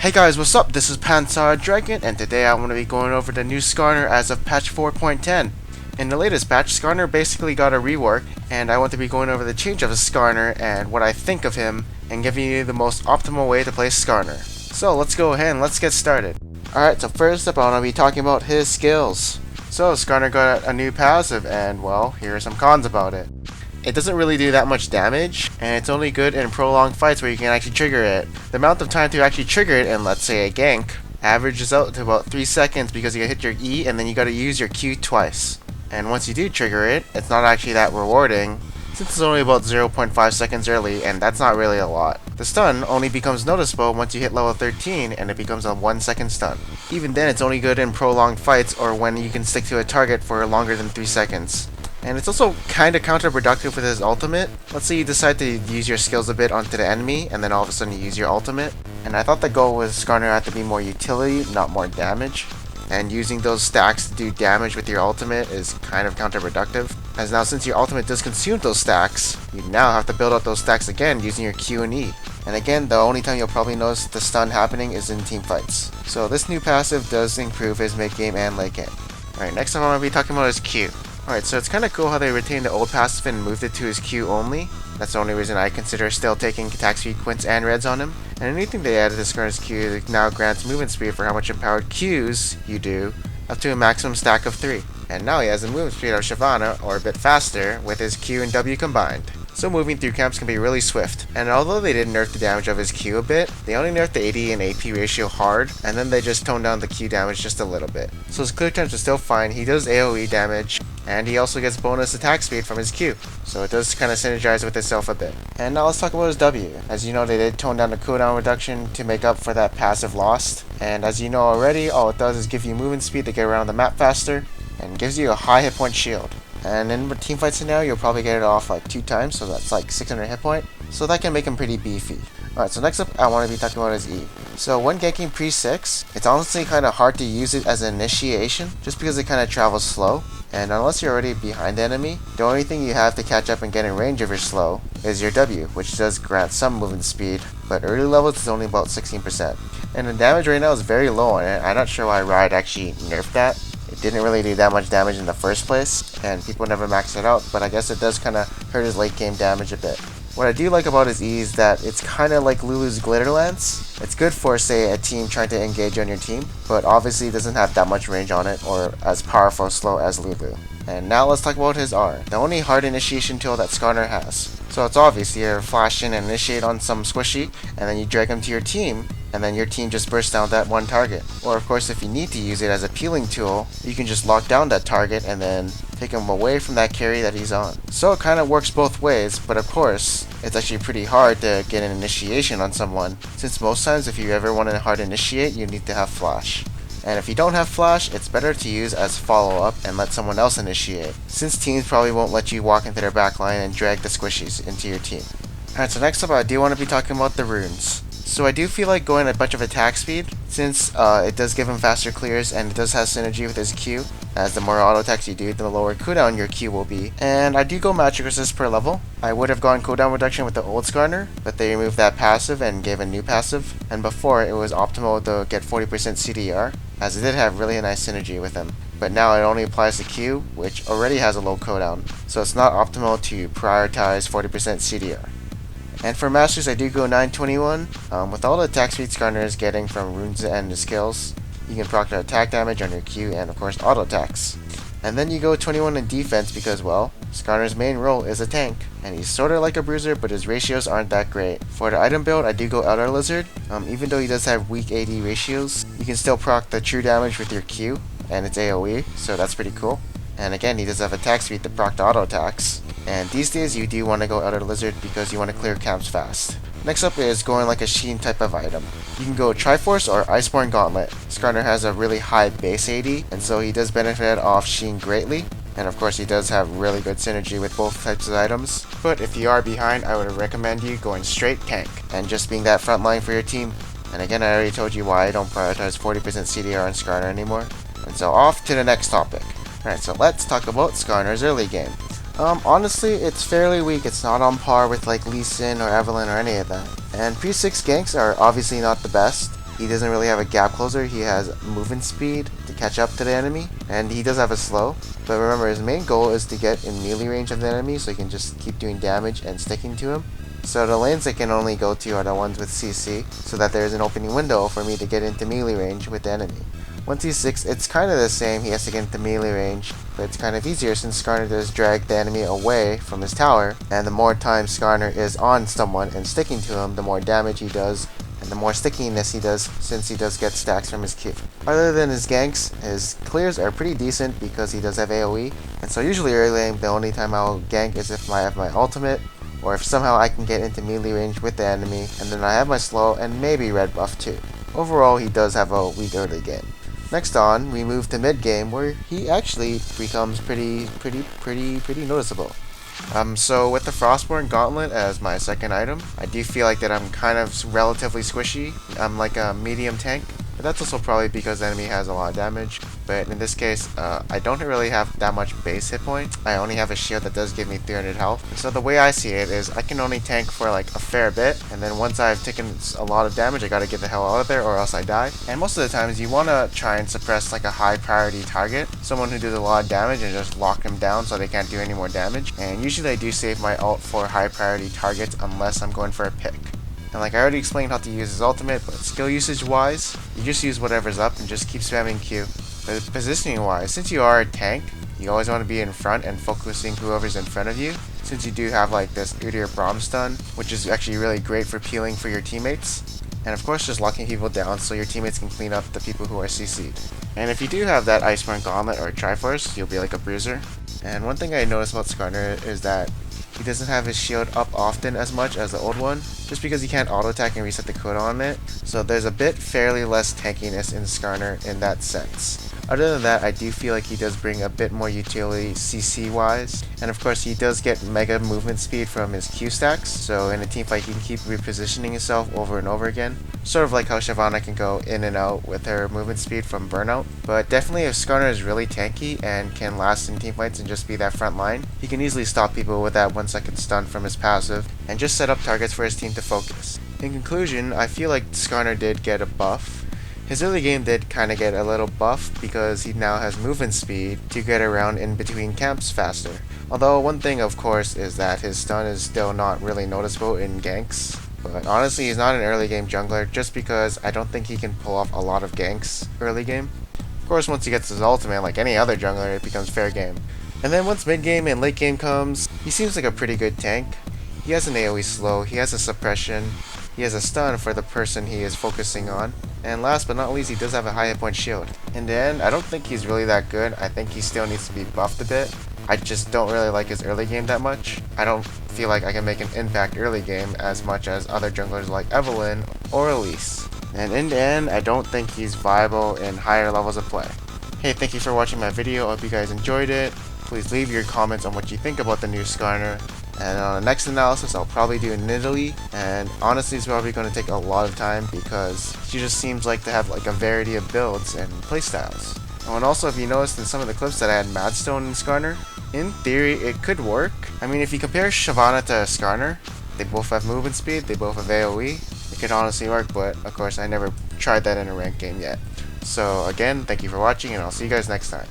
Hey guys, what's up? This is Pansar Dragon, and today I want to be going over the new Skarner as of patch 4.10. In the latest patch, Skarner basically got a rework, and I want to be going over the change of a Skarner and what I think of him, and giving you the most optimal way to play Skarner. So let's go ahead and let's get started. Alright, so first up I want to be talking about his skills. So Skarner got a new passive, and well, here are some cons about it. It doesn't really do that much damage, and it's only good in prolonged fights where you can actually trigger it. The amount of time to actually trigger it in, let's say, a gank, averages out to about 3 seconds because you hit your E and then you gotta use your Q twice. And once you do trigger it, it's not actually that rewarding, since it's only about 0.5 seconds early, and that's not really a lot. The stun only becomes noticeable once you hit level 13, and it becomes a 1 second stun. Even then, it's only good in prolonged fights or when you can stick to a target for longer than 3 seconds. And it's also kinda counterproductive with his ultimate. Let's say you decide to use your skills a bit onto the enemy, and then all of a sudden you use your ultimate. And I thought the goal with Skarner had to be more utility, not more damage. And using those stacks to do damage with your ultimate is kind of counterproductive, as now since your ultimate does consume those stacks, you now have to build up those stacks again using your Q and E. And again, the only time you'll probably notice the stun happening is in team fights. So this new passive does improve his mid game and late game. Alright, next up I'm going to be talking about his Q. Alright, so it's kinda cool how they retained the old passive and moved it to his Q only. That's the only reason I consider still taking attack speed, quints, and reds on him. And anything they added to Skarner's Q now grants movement speed for how much empowered Qs you do, up to a maximum stack of 3. And now he has a movement speed of Shyvana, or a bit faster, with his Q and W combined. So moving through camps can be really swift. And although they did nerf the damage of his Q a bit, they only nerfed the AD and AP ratio hard, and then they just toned down the Q damage just a little bit. So his clear times are still fine, he does AoE damage, and he also gets bonus attack speed from his Q, so it does kind of synergize with itself a bit. And now let's talk about his W. As you know, they did tone down the cooldown reduction to make up for that passive lost, and as you know already, all it does is give you movement speed to get around the map faster, and gives you a high hit point shield. And in a team fight scenario, you'll probably get it off like 2 times, so that's like 600 hit point, so that can make him pretty beefy. Alright, so next up I want to be talking about his E. So when ganking pre-6, it's honestly kind of hard to use it as an initiation, just because it kind of travels slow. And unless you're already behind the enemy, the only thing you have to catch up and get in range of your slow is your W, which does grant some movement speed, but early levels is only about 16%. And the damage right now is very low on it. I'm not sure why Riot actually nerfed that. It didn't really do that much damage in the first place, and people never maxed it out, but I guess it does kind of hurt his late game damage a bit. What I do like about his E is that it's kind of like Lulu's Glitter Lance. It's good for, say, a team trying to engage on your team, but obviously it doesn't have that much range on it or as powerful slow as Lulu. And now let's talk about his R, the only hard initiation tool that Skarner has. So it's obvious you flash in and initiate on some squishy, and then you drag him to your team, and then your team just bursts down that one target. Or of course, if you need to use it as a peeling tool, you can just lock down that target and then take him away from that carry that he's on. So it kind of works both ways, but of course, it's actually pretty hard to get an initiation on someone, since most times if you ever want to hard initiate, you need to have flash. And if you don't have flash, it's better to use as follow-up and let someone else initiate, since teams probably won't let you walk into their backline and drag the squishies into your team. Alright, so next up I do want to be talking about the runes. So I do feel like going a bunch of attack speed, since it does give him faster clears and it does have synergy with his Q, as the more auto attacks you do, the lower cooldown your Q will be. And I do go magic resist per level. I would have gone cooldown reduction with the old Skarner, but they removed that passive and gave a new passive, and before it was optimal to get 40% CDR, as it did have really nice synergy with him. But now it only applies to Q, which already has a low cooldown, so it's not optimal to prioritize 40% CDR. And for Masters, I do go 921. With all the attack speed Skarner is getting from runes and the skills, you can proc the attack damage on your Q and of course auto attacks. And then you go 21 in defense because, well, Skarner's main role is a tank, and he's sorta like a bruiser, but his ratios aren't that great. For the item build, I do go Elder Lizard. Even though he does have weak AD ratios, you can still proc the true damage with your Q, and it's AoE, so that's pretty cool. And again, he does have attack speed to proc the auto attacks. And these days you do want to go Elder Lizard because you want to clear camps fast. Next up is going like a Sheen type of item. You can go Triforce or Iceborne Gauntlet. Skarner has a really high base AD, and so he does benefit off Sheen greatly. And of course he does have really good synergy with both types of items. But if you are behind, I would recommend you going straight tank, and just being that front line for your team. And again, I already told you why I don't prioritize 40% CDR on Skarner anymore. And so off to the next topic. Alright, so let's talk about Skarner's early game. Honestly, it's fairly weak. It's not on par with like Lee Sin or Evelyn or any of that. And pre-6 ganks are obviously not the best, he doesn't really have a gap closer. He has movement speed to catch up to the enemy, and he does have a slow. But remember, his main goal is to get in melee range of the enemy so he can just keep doing damage and sticking to him. So the lanes I can only go to are the ones with CC, so that there is an opening window for me to get into melee range with the enemy. Once he's 6, it's kind of the same, he has to get into melee range, but it's kind of easier since Skarner does drag the enemy away from his tower, and the more time Skarner is on someone and sticking to him, the more damage he does, and the more stickiness he does, since he does get stacks from his Q. Other than his ganks, his clears are pretty decent because he does have AoE, and so usually early game, the only time I'll gank is if I have my ultimate, or if somehow I can get into melee range with the enemy, and then I have my slow and maybe red buff too. Overall, he does have a weak early game. Next on, we move to mid game where he actually becomes pretty noticeable. So with the Frostborn Gauntlet as my second item, I do feel like that I'm kind of relatively squishy. I'm like a medium tank. But that's also probably because the enemy has a lot of damage. But in this case, I don't really have that much base hit point. I only have a shield that does give me 300 health. So the way I see it is I can only tank for like a fair bit. And then once I've taken a lot of damage, I gotta get the hell out of there or else I die. And most of the times you want to try and suppress like a high priority target. Someone who does a lot of damage and just lock them down so they can't do any more damage. And usually I do save my ult for high priority targets unless I'm going for a pick. And like I already explained how to use his ultimate, but skill usage wise, you just use whatever's up and just keep spamming Q. But positioning wise, since you are a tank, you always want to be in front and focusing whoever's in front of you. Since you do have like this Udyr Braum stun, which is actually really great for peeling for your teammates. And of course just locking people down so your teammates can clean up the people who are CC'd. And if you do have that Iceborne Gauntlet or Triforce, you'll be like a bruiser. And one thing I noticed about Skarner is that he doesn't have his shield up often as much as the old one, just because he can't auto attack and reset the cooldown on it, so there's a bit fairly less tankiness in Skarner in that sense. Other than that, I do feel like he does bring a bit more utility CC wise, and of course he does get mega movement speed from his Q stacks, so in a teamfight he can keep repositioning himself over and over again, sort of like how Shyvana can go in and out with her movement speed from burnout. But definitely if Skarner is really tanky and can last in teamfights and just be that front line, he can easily stop people with that 1-second stun from his passive, and just set up targets for his team to focus. In conclusion, I feel like Skarner did get a buff. His early game did kinda get a little buff because he now has movement speed to get around in between camps faster. Although one thing of course is that his stun is still not really noticeable in ganks. But honestly he's not an early game jungler just because I don't think he can pull off a lot of ganks early game. Of course once he gets his ultimate like any other jungler it becomes fair game. And then once mid game and late game comes, he seems like a pretty good tank. He has an AoE slow, he has a suppression, he has a stun for the person he is focusing on. And last but not least, he does have a high hit point shield. In the end, I don't think he's really that good. I think he still needs to be buffed a bit. I just don't really like his early game that much. I don't feel like I can make an impact early game as much as other junglers like Evelynn or Elise. And in the end, I don't think he's viable in higher levels of play. Hey, thank you for watching my video. I hope you guys enjoyed it. Please leave your comments on what you think about the new Skarner. And on the next analysis, I'll probably do Nidalee, and honestly it's probably going to take a lot of time because she just seems like to have like a variety of builds and playstyles. Oh, and also if you noticed in some of the clips that I had Madstone and Skarner, in theory it could work. I mean if you compare Shyvana to Skarner, they both have movement speed, they both have AoE, it could honestly work, but of course I never tried that in a ranked game yet. So again, thank you for watching and I'll see you guys next time.